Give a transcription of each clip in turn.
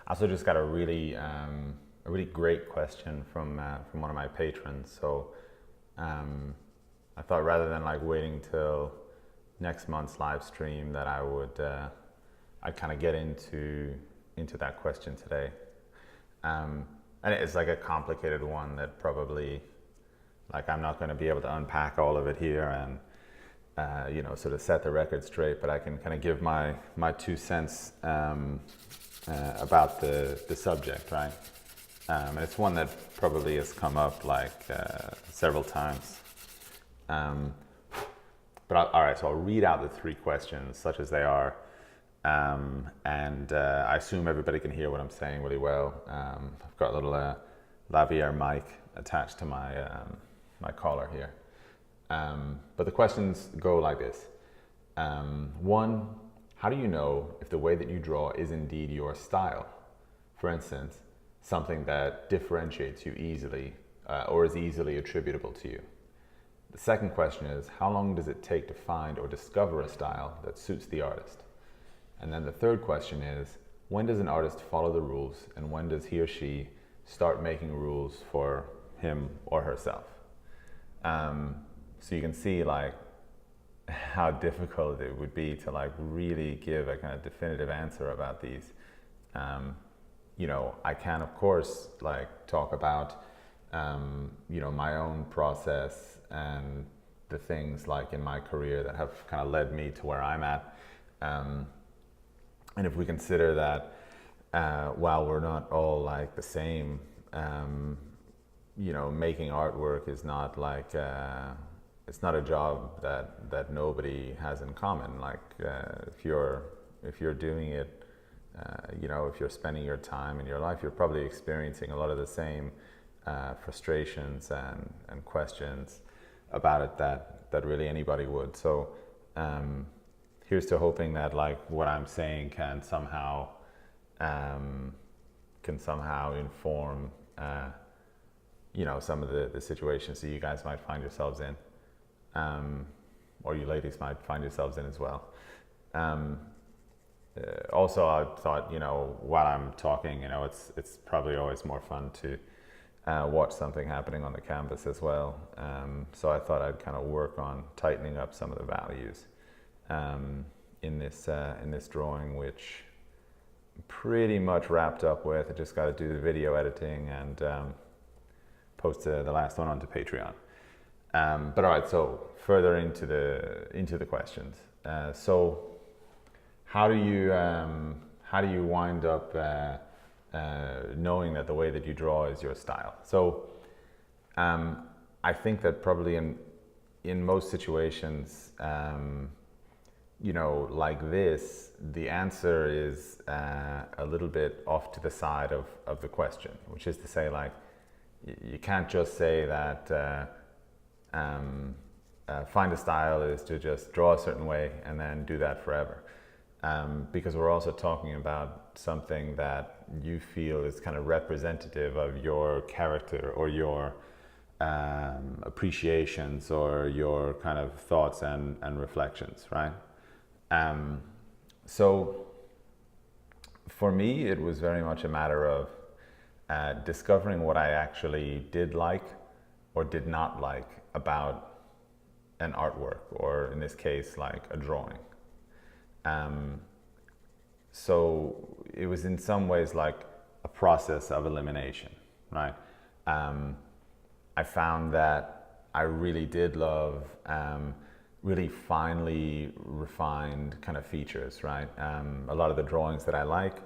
also just got a really great question from one of my patrons. So I thought rather than like waiting till next month's live stream that I'd kind of get into that question today. And it's like a complicated one that probably like I'm not going to be able to unpack all of it here and sort of set the record straight, but I can kind of give my 2 cents about the subject, right? And it's one that probably has come up like several times. All right, so I'll read out the 3 questions such as they are. And I assume everybody can hear what I'm saying really well. I've got a little lavalier mic attached to my collar here. But the questions go like this. 1, how do you know if the way that you draw is indeed your style? For instance, something that differentiates you easily or is easily attributable to you. The second question is, how long does it take to find or discover a style that suits the artist? And then the third question is, when does an artist follow the rules and when does he or she start making rules for him or herself? So you can see like how difficult it would be to like really give a kind of definitive answer about these. I can of course like talk about my own process and the things like in my career that have kind of led me to where I'm at. And if we consider that while we're not all like the same, making artwork is not like it's not a job that nobody has in common. Like if you're doing it, if you're spending your time in your life, you're probably experiencing a lot of the same frustrations and questions about it that really anybody would. So here's to hoping that like what I'm saying can somehow inform some of the situations that you guys might find yourselves in, or you ladies might find yourselves in as well. Also, I thought while I'm talking, it's probably always more fun to watch something happening on the canvas as well. So I thought I'd kind of work on tightening up some of the values in this drawing, which I'm pretty much wrapped up with. I just got to do the video editing and post the last one onto Patreon. But all right, so further into the questions. So how do you wind up knowing that the way that you draw is your style? So I think that probably in most situations, like this, the answer is a little bit off to the side of the question, which is to say, like, you can't just say that find a style is to just draw a certain way and then do that forever. Because we're also talking about something that you feel is kind of representative of your character or your appreciations or your kind of thoughts and reflections, right? So for me, it was very much a matter of discovering what I actually did like or did not like about an artwork, or in this case, like a drawing. So it was in some ways like a process of elimination, right? I found that I really did love really finely refined kind of features, right? A lot of the drawings that I like,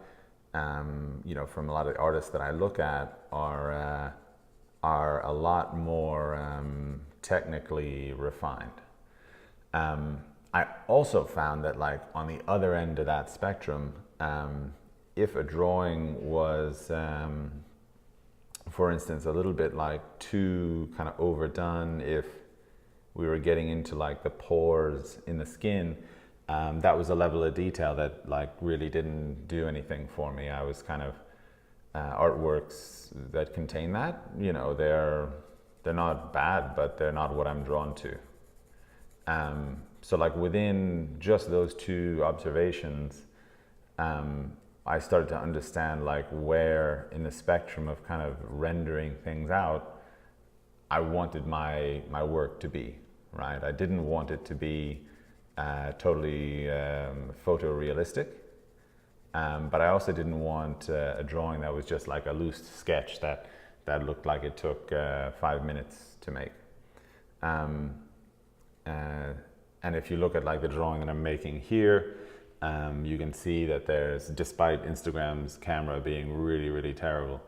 from a lot of the artists that I look at are a lot more technically refined. I also found that, like, on the other end of that spectrum, if a drawing was, for instance, a little bit like too kind of overdone, if we were getting into like the pores in the skin, that was a level of detail that like really didn't do anything for me. I was kind of artworks that contain that, they're not bad, but they're not what I'm drawn to. So like within just those two observations, I started to understand like where in the spectrum of kind of rendering things out, I wanted my work to be, right? I didn't want it to be totally photorealistic, but I also didn't want a drawing that was just like a loose sketch that looked like it took 5 minutes to make. And if you look at like the drawing that I'm making here, you can see that there's, despite Instagram's camera being really, really terrible,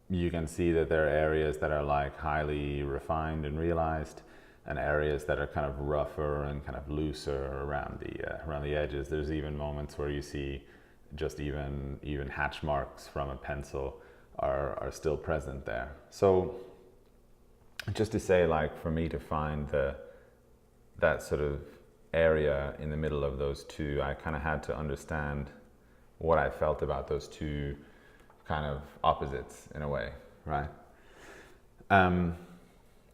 you can see that there are areas that are like highly refined and realized, and areas that are kind of rougher and kind of looser around the edges. There's even moments where you see just even hatch marks from a pencil are still present there. So just to say, like, for me to find that sort of area in the middle of those two, I kind of had to understand what I felt about those two kind of opposites in a way, right?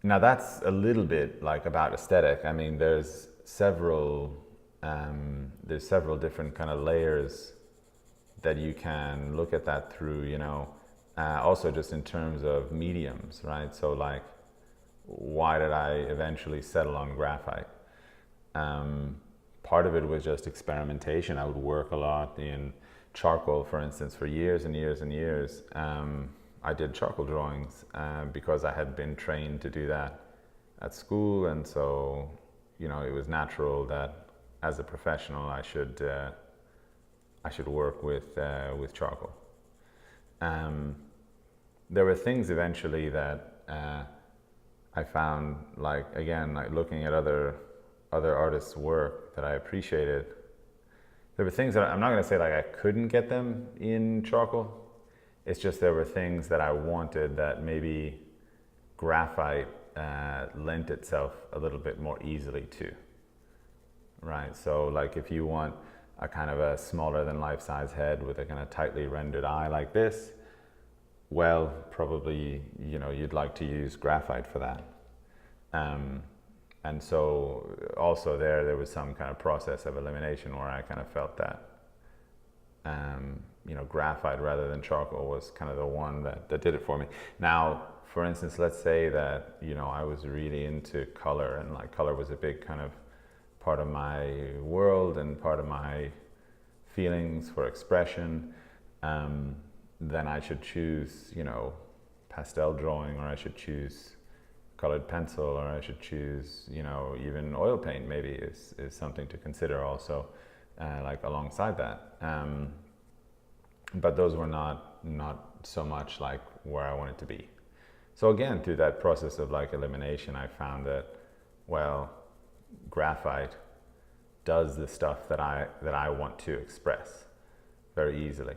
Now that's a little bit like about aesthetic. I mean, there's several different kind of layers that you can look at that through, you know. Also just in terms of mediums, right? So like, why did I eventually settle on graphite? Part of it was just experimentation. I would work a lot in charcoal, for instance, for years and years and years. I did charcoal drawings because I had been trained to do that at school, and so, you know, it was natural that as a professional I should work with charcoal. There were things eventually that I found, like, again, like looking at other artists' work that I appreciated. There were things that I'm not going to say like I couldn't get them in charcoal. It's just there were things that I wanted that maybe graphite lent itself a little bit more easily to. Right, so like if you want a kind of a smaller than life-size head with a kind of tightly rendered eye like this, well, probably, you know, you'd like to use graphite for that. And so also there was some kind of process of elimination where I kind of felt that, you know, graphite rather than charcoal was kind of the one that did it for me. Now, for instance, let's say that, you know, I was really into color, and like color was a big kind of part of my world and part of my feelings for expression. Then I should choose, you know, pastel drawing, or I should choose colored pencil, or I should choose, you know, even oil paint maybe is something to consider also, like alongside that. But those were not so much like where I wanted to be. So again, through that process of like elimination, I found that, well, graphite does the stuff that I want to express very easily.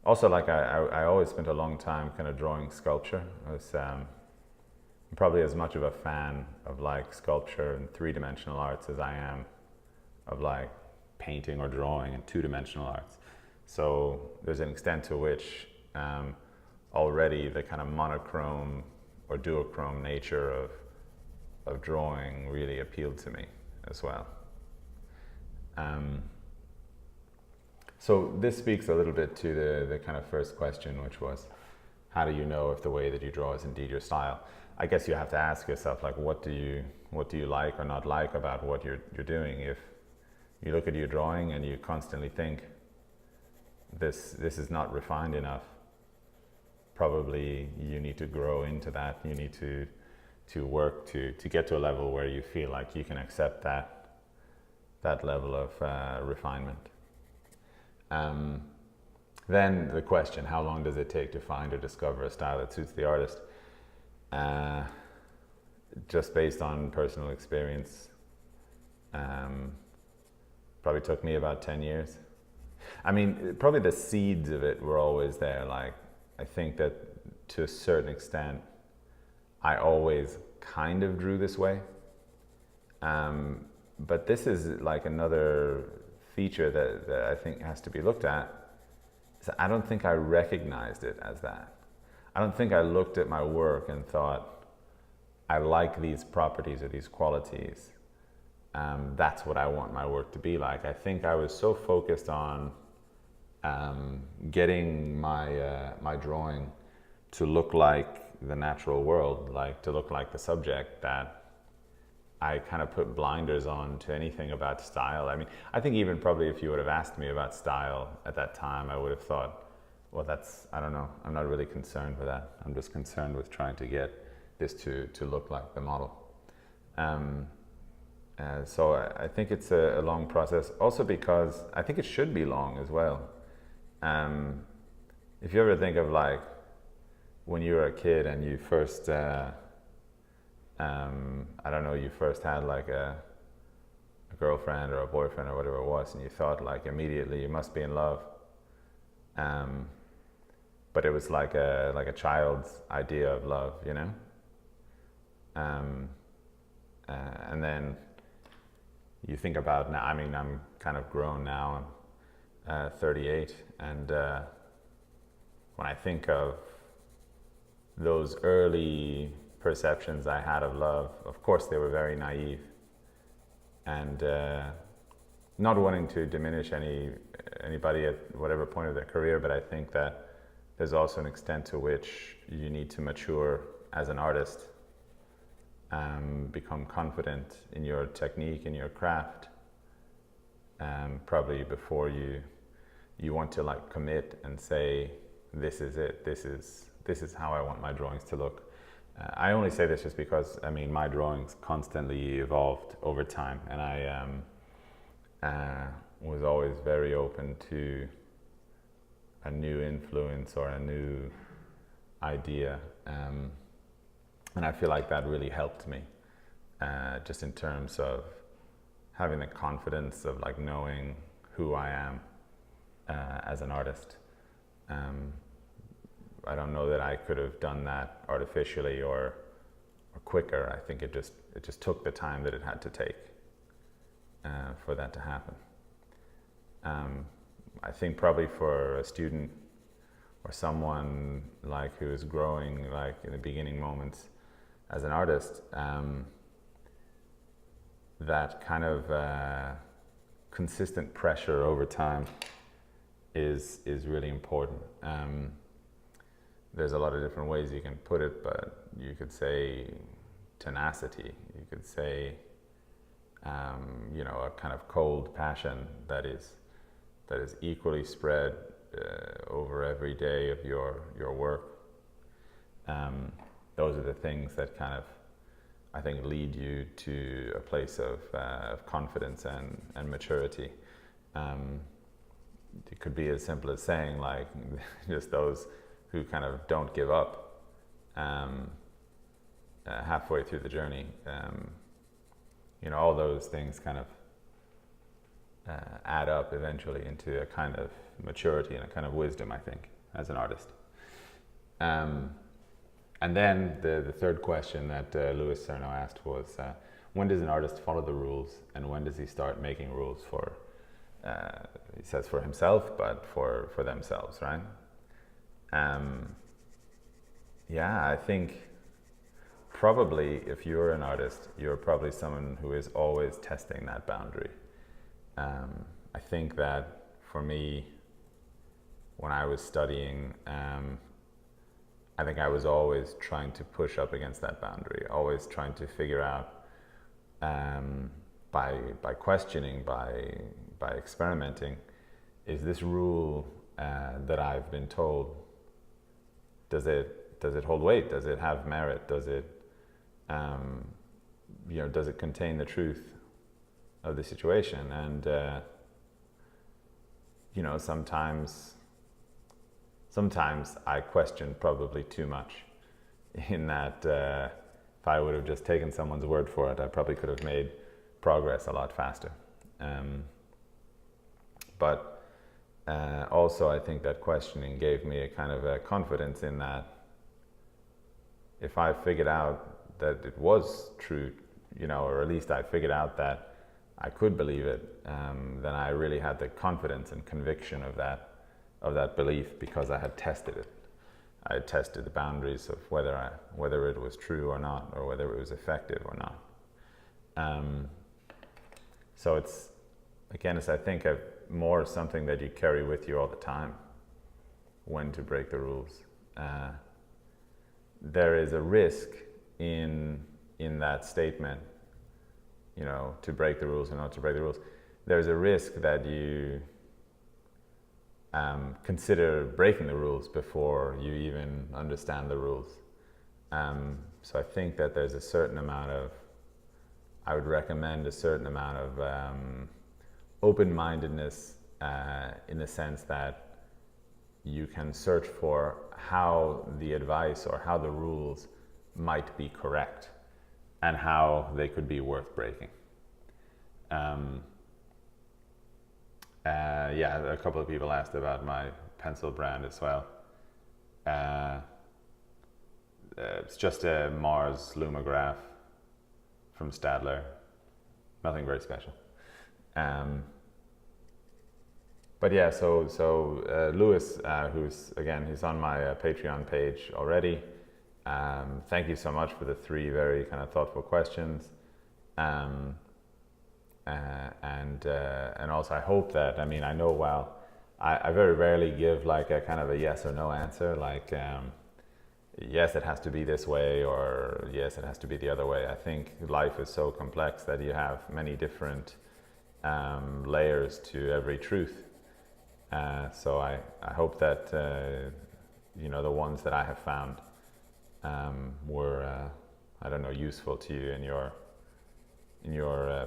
Also, like I always spent a long time kind of drawing sculpture. I was probably as much of a fan of like sculpture and three-dimensional arts as I am of like painting or drawing and two-dimensional arts. So there's an extent to which already the kind of monochrome or duochrome nature of drawing really appealed to me as well. So this speaks a little bit to the kind of first question, which was, how do you know if the way that you draw is indeed your style? I guess you have to ask yourself, like, what do you like or not like about what you're doing? If you look at your drawing and you constantly think, this is not refined enough, probably you need to grow into that. You need to work to get to a level where you feel like you can accept that level of refinement. Then the question, how long does it take to find or discover a style that suits the artist? Just based on personal experience, probably took me about 10 years. I mean, probably the seeds of it were always there. Like, I think that to a certain extent, I always kind of drew this way. But this is like another feature that I think has to be looked at. So I don't think I recognized it as that. I don't think I looked at my work and thought, I like these properties or these qualities. That's what I want my work to be like. I think I was so focused on getting my drawing to look like the natural world, like to look like the subject, that I kind of put blinders on to anything about style. I mean, I think even probably if you would have asked me about style at that time, I would have thought, well, I don't know, I'm not really concerned with that. I'm just concerned with trying to get this to look like the model. So I think it's a long process, also because I think it should be long as well. If you ever think of like when you were a kid and you first, I don't know, you first had like a girlfriend or a boyfriend or whatever it was, and you thought like immediately you must be in love. But it was like a child's idea of love, you know? And then you think about now, I mean, I'm kind of grown now, I'm 38, and when I think of those early perceptions I had of love, of course they were very naive, and not wanting to diminish anybody at whatever point of their career, but I think that there's also an extent to which you need to mature as an artist, become confident in your technique, in your craft, probably before you want to like commit and say, this is it, this is how I want my drawings to look. I only say this just because, I mean, my drawings constantly evolved over time, and I was always very open to a new influence or a new idea. And I feel like that really helped me, just in terms of having the confidence of like knowing who I am as an artist. I don't know that I could have done that artificially or quicker. I think it just took the time that it had to take for that to happen. I think probably for a student or someone like who is growing like in the beginning moments as an artist, that kind of consistent pressure over time is really important. There's a lot of different ways you can put it, but you could say tenacity, you could say you know, a kind of cold passion that is equally spread over every day of your work. Those are the things that kind of, I think, lead you to a place of confidence and maturity. It could be as simple as saying like, just those who kind of don't give up halfway through the journey. You know, all those things kind of add up eventually into a kind of maturity and a kind of wisdom, I think, as an artist. And then the third question that Louis Cerno asked was, when does an artist follow the rules, and when does he start making rules for, he says for himself, but for themselves, right? Yeah, I think probably if you're an artist, you're probably someone who is always testing that boundary. I think that for me, when I was studying, I think I was always trying to push up against that boundary, always trying to figure out, by questioning, by experimenting, is this rule that I've been told, does it hold weight? Does it have merit? Does it, you know, does it contain the truth of the situation? And you know, sometimes I question probably too much, in that if I would have just taken someone's word for it, I probably could have made progress a lot faster. But also I think that questioning gave me a kind of a confidence in that if I figured out that it was true, you know, or at least I figured out that I could believe it, then I really had the confidence and conviction of that belief, because I had tested it. I had tested the boundaries of whether it was true or not, or whether it was effective or not. So it's, again, as I think more something that you carry with you all the time, when to break the rules. There is a risk in that statement, you know, to break the rules or not to break the rules. There's a risk that you consider breaking the rules before you even understand the rules. So I think that there's a certain amount of, I would recommend a certain amount of open-mindedness in the sense that you can search for how the advice or how the rules might be correct and how they could be worth breaking. Yeah, a couple of people asked about my pencil brand as well. It's just a Mars Lumograph from Stadler. Nothing very special. But yeah, so Lewis, he's on my Patreon page already. Thank you so much for the 3 very kind of thoughtful questions. And also I hope that, I mean, I know, well, I very rarely give like a kind of a yes or no answer, like yes, it has to be this way, or yes, it has to be the other way. I think life is so complex that you have many different layers to every truth. So I hope that, you know, the ones that I have found were, I don't know, useful to you in your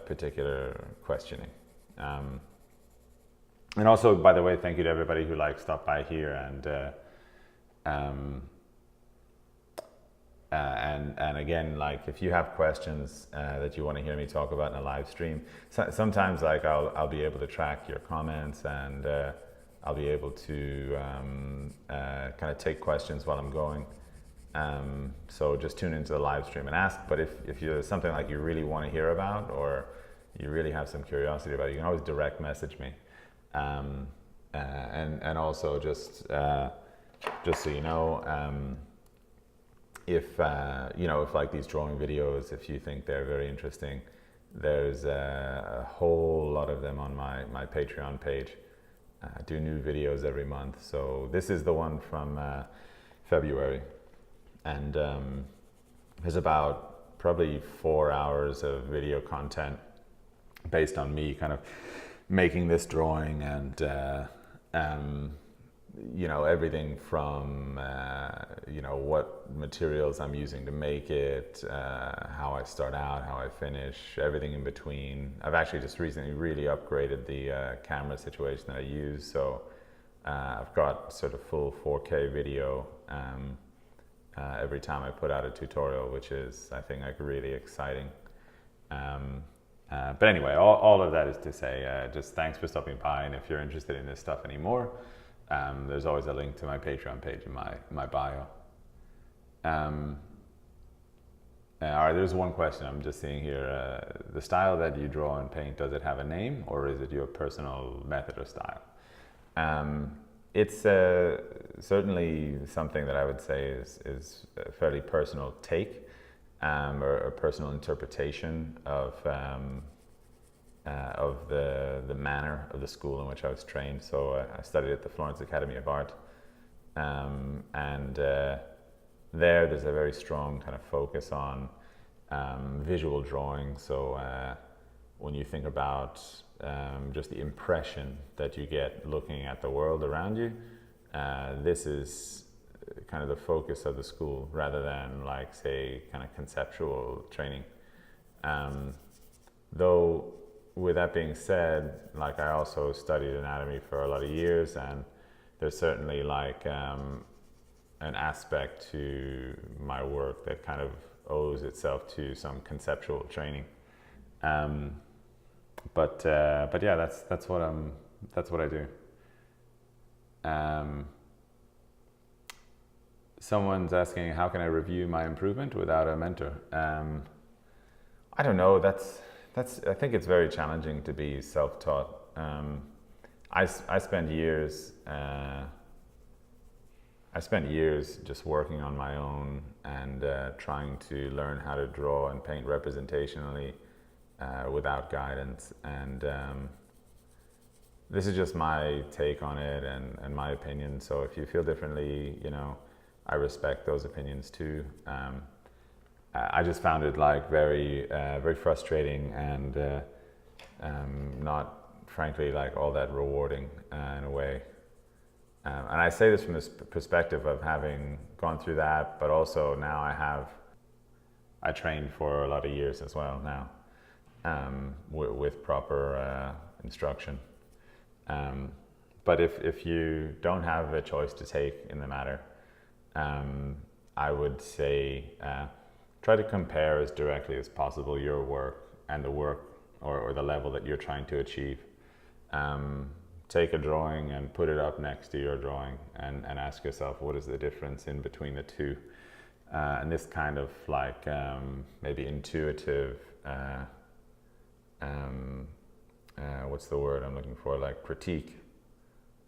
particular questioning. And also, by the way, thank you to everybody who stopped by here and again, like, if you have questions that you want to hear me talk about in a live stream, sometimes like I'll be able to track your comments, and I'll be able to kind of take questions while I'm going. So just tune into the live stream and ask. But if there's something like you really want to hear about, or you really have some curiosity about it, you can always direct message me. And also just so you know, if you know, if like these drawing videos, if you think they're very interesting, there's a whole lot of them on my Patreon page. I do new videos every month. So this is the one from February, and there's about probably 4 hours of video content based on me kind of making this drawing, and you know, everything from you know, what materials I'm using to make it, how I start out, how I finish, everything in between. I've actually just recently really upgraded the camera situation that I use, so I've got sort of full 4K video every time I put out a tutorial, which is, I think, like really exciting. But anyway, all of that is to say, just thanks for stopping by, and if you're interested in this stuff anymore, there's always a link to my Patreon page in my bio. All right, there's one question I'm just seeing here. The style that you draw and paint, does it have a name, or is it your personal method or style? It's certainly something that I would say is a fairly personal take, or a personal interpretation of the manner of the school in which I was trained. So I studied at the Florence Academy of Art, and there's a very strong kind of focus on visual drawing. So when you think about just the impression that you get looking at the world around you, this is kind of the focus of the school, rather than, like, say, kind of conceptual training. Though with that being said, like, I also studied anatomy for a lot of years, and there's certainly like an aspect to my work that kind of owes itself to some conceptual training. But yeah, that's what I do. Someone's asking, how can I review my improvement without a mentor? I don't know. I think it's very challenging to be self-taught. I spent years just working on my own and trying to learn how to draw and paint representationally without guidance. And this is just my take on it and my opinion. So if you feel differently, I respect those opinions too. I just found it like very, very frustrating and not, frankly, like all that rewarding in a way. And I say this from this perspective of having gone through that, but also now I trained for a lot of years as well now, with proper instruction. But if you don't have a choice to take in the matter, I would say try to compare as directly as possible your work and the work or the level that you're trying to achieve. Take a drawing and put it up next to your drawing and ask yourself, what is the difference in between the two? And this kind of like maybe intuitive, what's the word I'm looking for? Like critique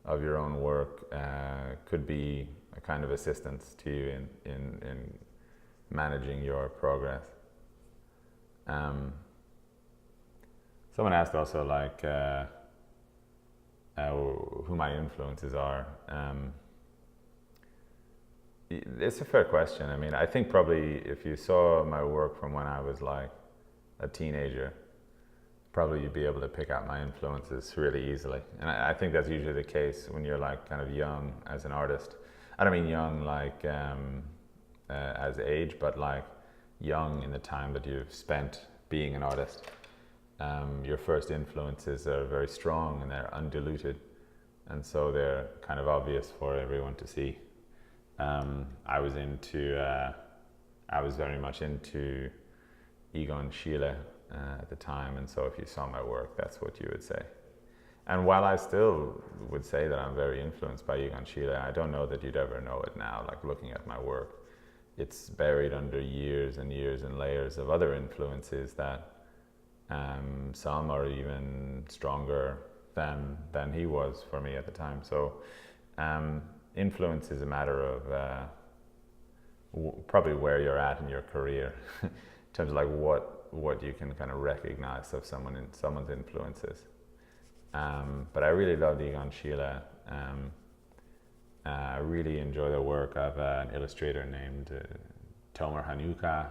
of your own work could be a kind of assistance to you in managing your progress. Someone asked also like who my influences are. It's a fair question. I mean, I think probably if you saw my work from when I was like a teenager, probably you'd be able to pick out my influences really easily. And I think that's usually the case when you're like kind of young as an artist. I don't mean young like as age, but like young in the time that you've spent being an artist. Your first influences are very strong and they're undiluted, and so they're kind of obvious for everyone to see. I was very much into Egon Schiele at the time, and so if you saw my work, that's what you would say. And while I still would say that I'm very influenced by Egon Schiele, I don't know that you'd ever know it now, like looking at my work. It's buried under years and years and layers of other influences that some are even stronger than he was for me at the time. So influence is a matter of probably where you're at in your career in terms of like what you can kind of recognize of someone's influences. But I really love Egon Schiele. I really enjoy the work of an illustrator named Tomer Hanuka.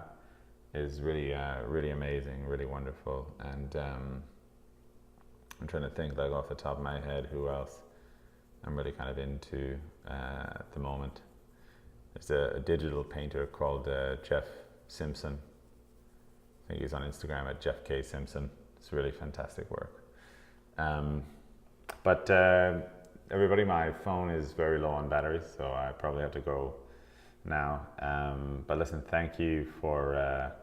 Is really really amazing, really wonderful. And I'm trying to think like off the top of my head who else I'm really kind of into at the moment. There's a digital painter called Jeff Simpson. I think he's on Instagram at Jeff K. Simpson. It's really fantastic work. But everybody, my phone is very low on battery, so I probably have to go now. But listen, thank you for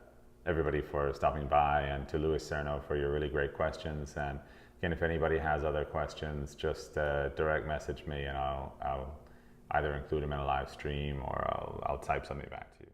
everybody for stopping by, and to Louis Cerno for your really great questions. And again, if anybody has other questions, just direct message me and I'll either include them in a live stream or I'll type something back to you.